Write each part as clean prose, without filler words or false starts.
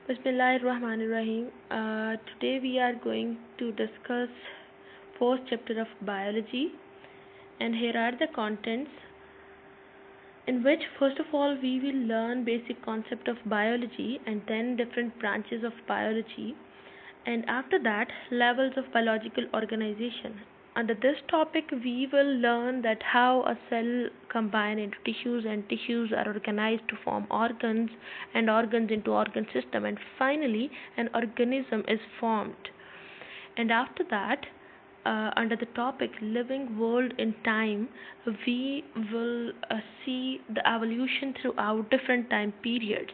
Bismillahirrahmanirrahim. Today we are going to discuss first chapter of biology, and here are the contents, in which first of all we will learn basic concept of biology and then different branches of biology, and after that levels of biological organization. Under this topic we will learn that how a cell combine into tissues and tissues are organized to form organs and organs into organ system, and finally an organism is formed. And after that, under the topic living world in time, we will see the evolution throughout different time periods.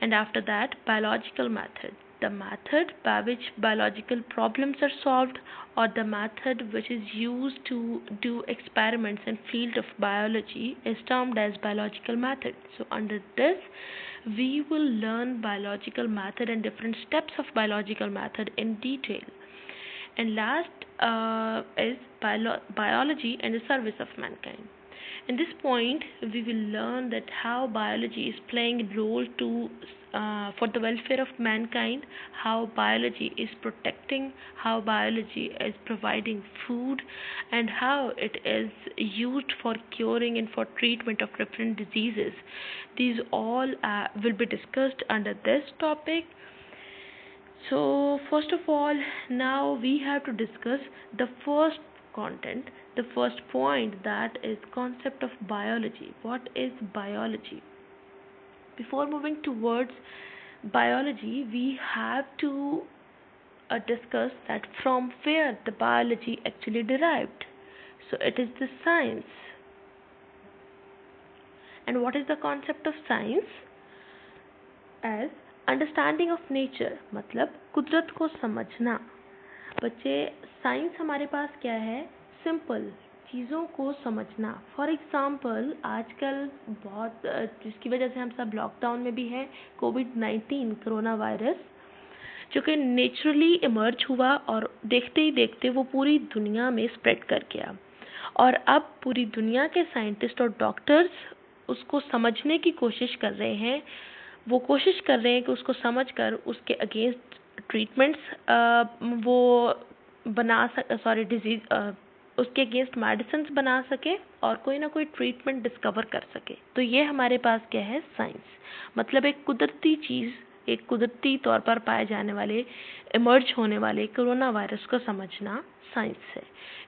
And after that, biological method, the method by which biological problems are solved, or the method which is used to do experiments in field of biology is termed as biological method. So under this we will learn biological method and different steps of biological method in detail. And last is biology and the service of mankind. In this point, we will learn that how biology is playing a role to for the welfare of mankind, how biology is protecting, how biology is providing food, and how it is used for curing and for treatment of different diseases. These all will be discussed under this topic. So, first of all, now we have to discuss the first content, the first point, that is concept of biology. What is biology? Before moving towards biology, we have to discuss that from where the biology actually derived. So, it is the science. And what is the concept of science? As understanding of nature, मतलब कुदरत को समझना. बच्चे, science हमारे पास क्या है? Simple चीज़ों को समझना. फॉर एग्जांपल आजकल बहुत जिसकी वजह से हम सब लॉकडाउन में भी हैं, कोविड-19 कोरोना वायरस, जो कि नेचुरली इमर्ज हुआ और देखते ही देखते वो पूरी दुनिया में स्प्रेड कर गया. और अब पूरी दुनिया के साइंटिस्ट और डॉक्टर्स उसको समझने की कोशिश कर रहे हैं. वो कोशिश कर रहे हैं कि उसको समझकर उसके अगेंस्ट ट्रीटमेंट्स वो उसके अगेंस्ट मेडिसिन बना सके और कोई ना कोई ट्रीटमेंट डिस्कवर कर सके. तो ये हमारे पास क्या है? साइंस. मतलब एक कुदरती चीज़, एक कुदरती तौर पर पाए जाने वाले, इमर्ज होने वाले कोरोना वायरस को समझना साइंस है.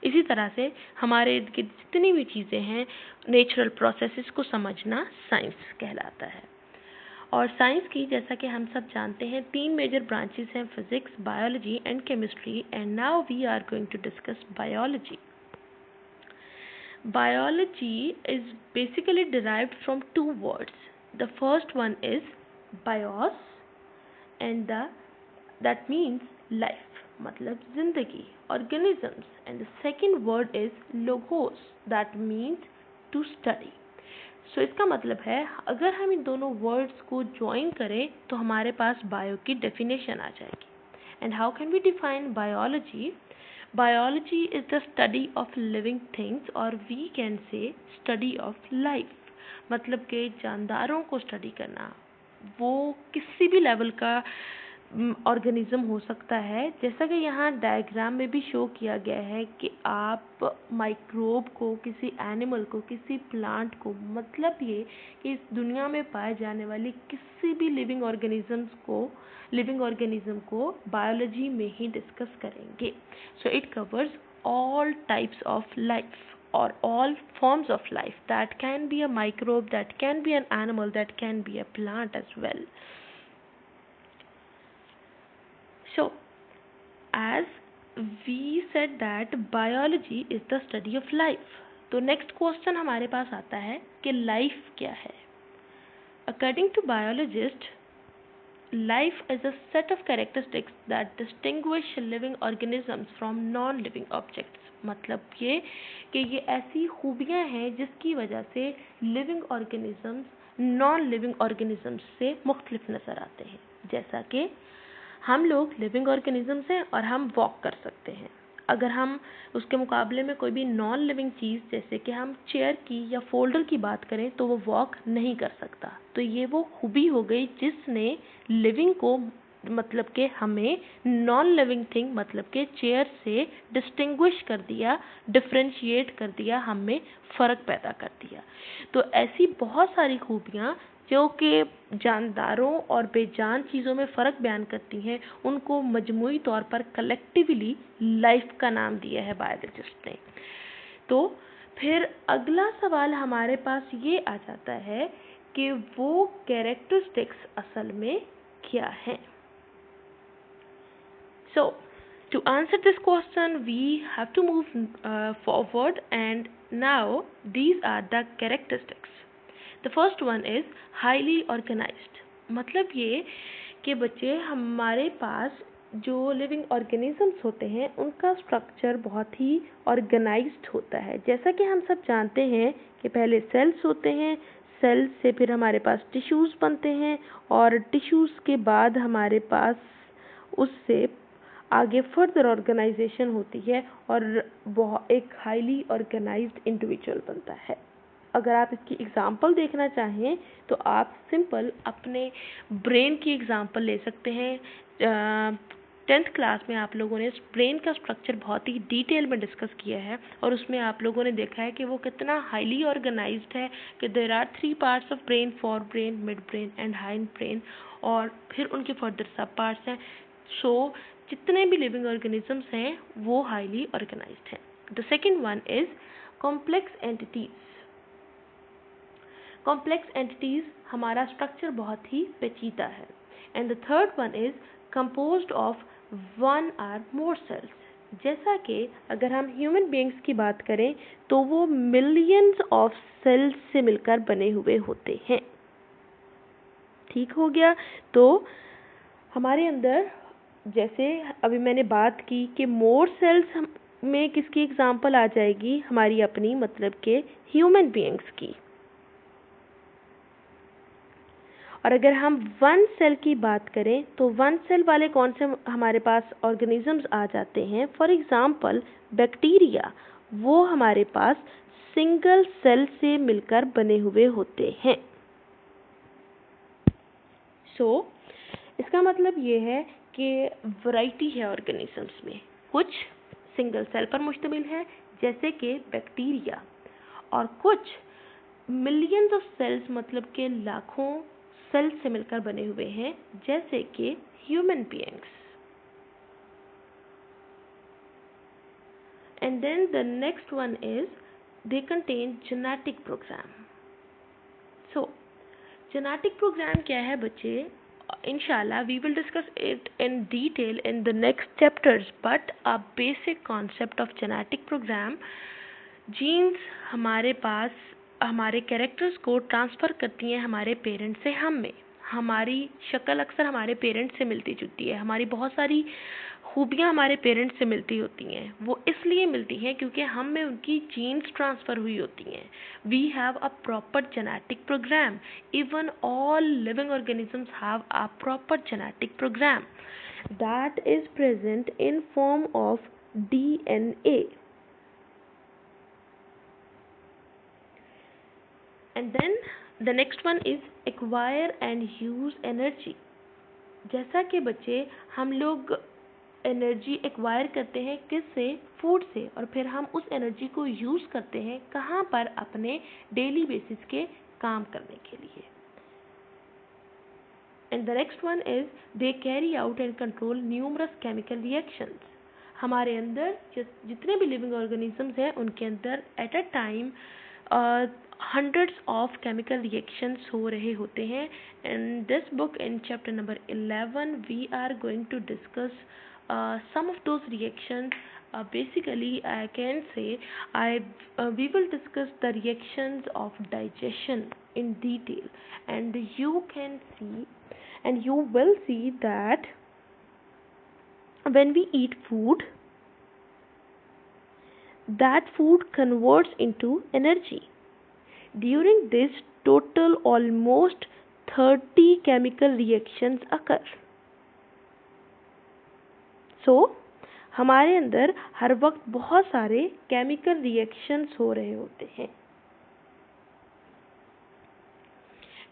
इसी तरह से हमारे इर्द गिर्द जितनी भी चीज़ें हैं, नेचुरल प्रोसेसेस को समझना साइंस कहलाता है. और साइंस की, जैसा कि हम सब जानते हैं, 3 मेजर ब्रांचेस हैं: physics, biology and chemistry. And now we are going to discuss biology. Biology is basically derived from 2 words. The first one is bios, and that means life, मतलब जिंदगी, organisms. And the second word is logos, that means to study. So इसका मतलब है, अगर हम इन दोनों words को join करें तो हमारे पास बायो की डेफिनेशन आ जाएगी. And how can we define biology? Biology is the study of living things, और we can say study of life. मतलब कि जानदारों को स्टडी करना. वो किसी भी लेवल का ऑर्गेनिज्म हो सकता है. जैसा कि यहाँ डायग्राम में भी शो किया गया है कि आप माइक्रोब को, किसी एनिमल को, किसी प्लांट को, मतलब ये कि इस दुनिया में पाए जाने वाली किसी भी लिविंग ऑर्गेनिज्म को बायोलॉजी में ही डिस्कस करेंगे. So it covers all types of life or all forms of life. That can be a microbe, that can be an animal, that can be a plant as well. So, as we said that biology is the study of life. तो next question हमारे पास आता है कि life क्या है? According to biologist, life is a set of characteristics that distinguish living organisms from non-living objects. मतलब ये कि ये ऐसी खूबियाँ हैं जिसकी वजह से living organisms non living organisms से मुख्तलिफ नज़र आते हैं. जैसा कि हम लोग लिविंग ऑर्गेनिजम्स हैं और हम वॉक कर सकते हैं. अगर हम उसके मुकाबले में कोई भी नॉन लिविंग चीज़ जैसे कि हम चेयर की या फोल्डर की बात करें तो वो वॉक नहीं कर सकता। तो ये वो खूबी हो गई जिसने लिविंग को मतलब कि हमें नॉन लिविंग थिंग मतलब कि चेयर से डिस्टिंग्विश कर दिया, डिफ्रेंशिएट कर दिया, हमें फ़र्क पैदा कर दिया। तो ऐसी बहुत सारी खूबियाँ जो कि जानदारों और बेजान चीज़ों में फ़र्क बयान करती हैं, उनको मजमूई तौर पर कलेक्टिवली लाइफ का नाम दिया है बायोलॉजिस्ट ने। तो फिर अगला सवाल हमारे पास ये आ जाता है कि वो कैरेक्टरिस्टिक्स असल में क्या हैं। So, to answer this question, we have to move forward, and now these are the characteristics. The first one is highly organized. मतलब ये कि बच्चे हमारे पास जो लिविंग ऑर्गेनिजम्स होते हैं उनका स्ट्रक्चर बहुत ही ऑर्गेनाइज्ड होता है। जैसा कि हम सब जानते हैं कि पहले सेल्स होते हैं, सेल्स से फिर हमारे पास टिश्यूज़ बनते हैं और टिश्यूज़ के बाद हमारे पास उससे आगे फर्दर ऑर्गेनाइजेशन होती है और बहुत एक हाईली ऑर्गेनाइज्ड इंडिविजुअल बनता है। अगर आप इसकी एग्जांपल देखना चाहें तो आप सिंपल अपने ब्रेन की एग्जांपल ले सकते हैं। 10th क्लास में आप लोगों ने ब्रेन का स्ट्रक्चर बहुत ही डिटेल में डिस्कस किया है और उसमें आप लोगों ने देखा है कि वो कितना हाईली ऑर्गेनाइज्ड है कि there are 3 parts of brain, fore brain, mid brain and hind brain, और फिर उनके फर्दर सब पार्ट्स हैं। सो जितने भी लिविंग ऑर्गेनिजम्स हैं वो हाईली ऑर्गेनाइज्ड हैं। The second one is complex entities. Complex entities हमारा स्ट्रक्चर बहुत ही पेचीदा है। And the third one is composed of one or more cells. जैसा कि अगर हम ह्यूमन बीइंग्स की बात करें तो वो मिलियंस ऑफ सेल्स से मिलकर बने हुए होते हैं। ठीक हो गया। तो हमारे अंदर जैसे अभी मैंने बात की कि मोर सेल्स में किसकी एग्जांपल आ जाएगी, हमारी अपनी मतलब के ह्यूमन बीइंग्स की। और अगर हम वन सेल की बात करें तो वन सेल वाले कौन से हमारे पास ऑर्गेनिजम्स आ जाते हैं। फॉर एग्जांपल बैक्टीरिया, वो हमारे पास सिंगल सेल से मिलकर बने हुए होते हैं। इसका मतलब ये है कि वैरायटी है ऑर्गेनिजम्स में, कुछ सिंगल सेल पर मुश्तमिल है जैसे कि बैक्टीरिया, और कुछ मिलियंस ऑफ सेल्स मतलब के लाखों सेल्स से मिलकर बने हुए हैं जैसे कि human beings. And then the next one is they contain genetic program. So genetic program क्या है बच्चे? Inshallah, we will discuss it in detail in the next chapters, but a basic concept of genetic program, genes हमारे पास हमारे characters को transfer करती हैं हमारे parents से हम में। हमारी शक्ल अक्सर हमारे पेरेंट्स से मिलती जुलती है, हमारी बहुत सारी खूबियाँ हमारे पेरेंट्स से मिलती होती हैं। वो इसलिए मिलती हैं क्योंकि हम में उनकी जीन्स ट्रांसफ़र हुई होती हैं। We have a proper genetic program. Even all living organisms have a proper genetic program that is present in form of DNA. And then the next one is acquire and use energy. जैसा कि बच्चे हम लोग energy acquire करते हैं किससे? Food से, और फिर हम उस एनर्जी को यूज़ करते हैं कहाँ पर? अपने डेली बेसिस के काम करने के लिए। And the next one is they carry out and control numerous chemical reactions. हमारे अंदर जितने भी लिविंग ऑर्गेनिजम्स हैं उनके अंदर at a time hundreds of chemical reactions हो रहे होते हैं। In this book in chapter number 11 we are going to discuss some of those reactions. Basically I can say we will discuss the reactions of digestion in detail, and you can see and you will see that when we eat food, that food converts into energy. During this total almost 30 chemical reactions occur. So हमारे अंदर हर वक्त बहुत सारे chemical reactions हो रहे होते हैं।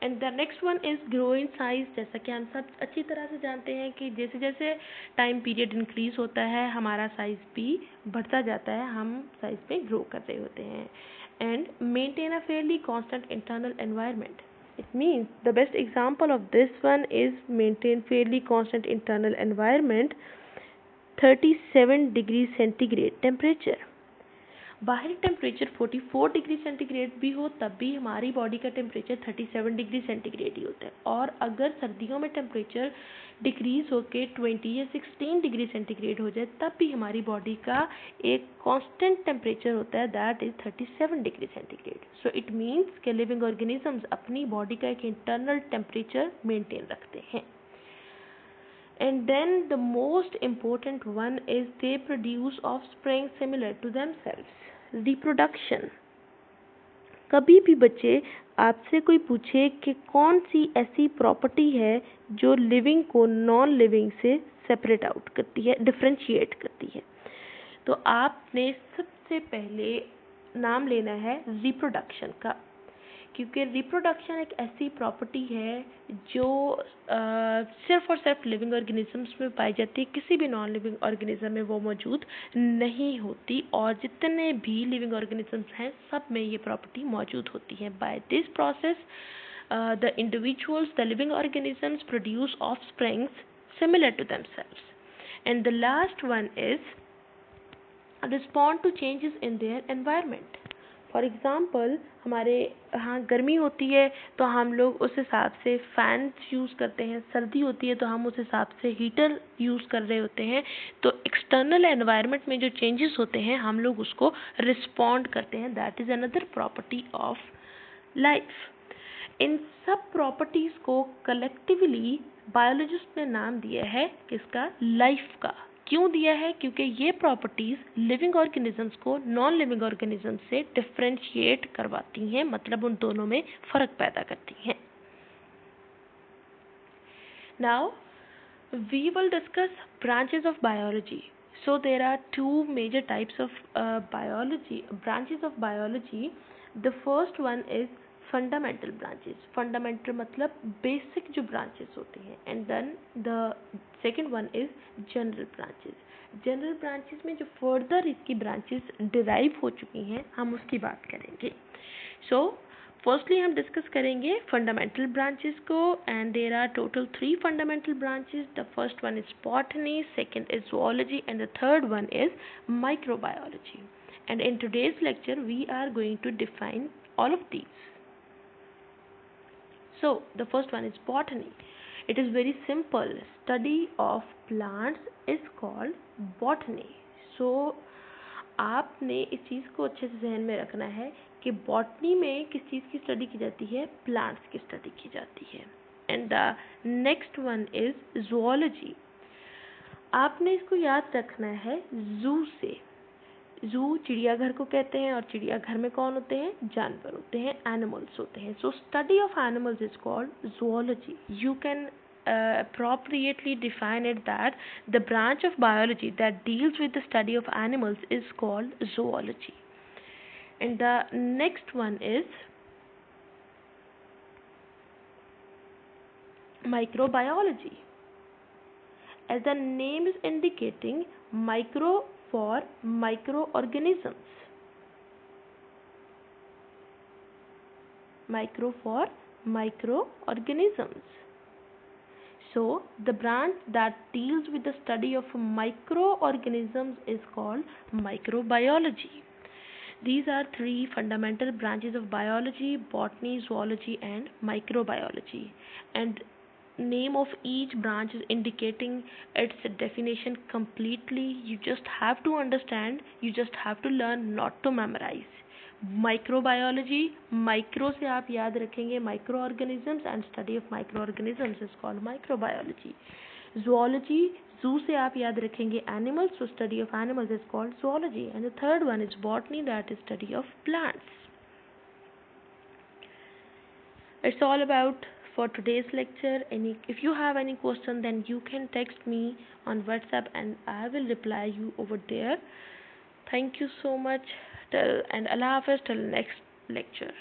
And the next one is grow in size. जैसा कि हम सब अच्छी तरह से जानते हैं कि जैसे जैसे टाइम पीरियड इंक्रीज होता है हमारा साइज भी बढ़ता जाता है, हम साइज में ग्रो कर रहे होते हैं। And maintain a fairly constant internal environment. It means the best example of this one is maintain fairly constant internal environment, 37 degree centigrade temperature. बाहरी टेम्परेचर 44 डिग्री सेंटीग्रेड भी हो तब भी हमारी बॉडी का टेम्परेचर 37 डिग्री सेंटीग्रेड ही होता है। और अगर सर्दियों में टेम्परेचर डिक्रीज होके 20 या 16 डिग्री सेंटीग्रेड हो जाए तब भी हमारी बॉडी का एक कांस्टेंट टेम्परेचर होता है, that is 37 degree centigrade. So it means कि लिविंग ऑर्गेनिजम्स अपनी बॉडी का एक इंटरनल टेम्परेचर मेंटेन रखते हैं। And then the most important one is they produce offspring similar to themselves. Reproduction. कभी भी बच्चे आपसे कोई पूछे कि कौन सी ऐसी प्रॉपर्टी है जो लिविंग को नॉन लिविंग से सेपरेट आउट करती है, डिफरेंशिएट करती है, तो आपने सबसे पहले नाम लेना है रिप्रोडक्शन का। क्योंकि रिप्रोडक्शन एक ऐसी प्रॉपर्टी है जो सिर्फ और सिर्फ लिविंग ऑर्गेनिजम्स में पाई जाती है, किसी भी नॉन लिविंग ऑर्गेनिज्म में वो मौजूद नहीं होती। और जितने भी लिविंग ऑर्गेनिजम्स हैं सब में ये प्रॉपर्टी मौजूद होती है। By this process the individuals, the living organisms produce offsprings similar to themselves. And the last one is respond to changes in their environment. For example हमारे यहाँ गर्मी होती है तो हम लोग उस हिसाब से फैंस यूज़ करते हैं, सर्दी होती है तो हम उस हिसाब से हीटर यूज़ कर रहे होते हैं। तो एक्सटर्नल एनवायरनमेंट में जो चेंजेस होते हैं हम लोग उसको रिस्पॉन्ड करते हैं, that is another property of life. इन सब प्रॉपर्टीज़ को कलेक्टिवली बायोलॉजिस्ट ने नाम दिया है किसका? लाइफ का। क्यों दिया है? क्योंकि ये प्रॉपर्टीज लिविंग ऑर्गेनिजम्स को नॉन लिविंग ऑर्गेनिजम्स से डिफरेंशिएट करवाती हैं, मतलब उन दोनों में फर्क पैदा करती हैं। Now we will discuss branches of biology. So there are two major types of biology, branches of biology. The first one is fundamental branches. Fundamental मतलब बेसिक जो ब्रांचेस होती हैं। And then the second one is general branches. General branches में जो further इसकी branches derive हो चुकी हैं हम उसकी बात करेंगे। सो फर्स्टली हम डिस्कस करेंगे फंडामेंटल ब्रांचेस को। And there are total 3 fundamental branches. The first one is botany, second is zoology, and the third one is microbiology. And in today's lecture we are going to define all of these. So the first one is botany. It is very simple. Study of plants is called botany. So आपने इस चीज़ को अच्छे से ध्यान में रखना है कि बॉटनी में किस चीज़ की स्टडी की जाती है? प्लांट्स की स्टडी की जाती है। And the next one is zoology. आपने इसको याद रखना है जू से। जू चिड़ियाघर को कहते हैं और चिड़ियाघर में कौन होते हैं? जानवर होते हैं, एनिमल्स होते हैं। So study of animals is called zoology. You can appropriately define it that the branch of biology that deals with the study of animals is called zoology. And the next one is microbiology. As the name is indicating, micro for microorganisms. Micro for microorganisms. So the branch that deals with the study of microorganisms is called microbiology. These are 3 fundamental branches of biology: botany, zoology and microbiology. And name of each branch is indicating its definition completely. You just have to understand, you just have to learn, not to memorize. Microbiology, micro से आप याद रखेंगे micro organisms, and study of micro organisms is called microbiology. zoology, जू से आप याद रखेंगे animals, so study of animals is called zoology. And the third one is botany, that is study of plants. It's all about for today's lecture. Any if you have any question, then you can text me on WhatsApp and I will reply you over there. Thank you so much. And Allah Hafiz till next lecture.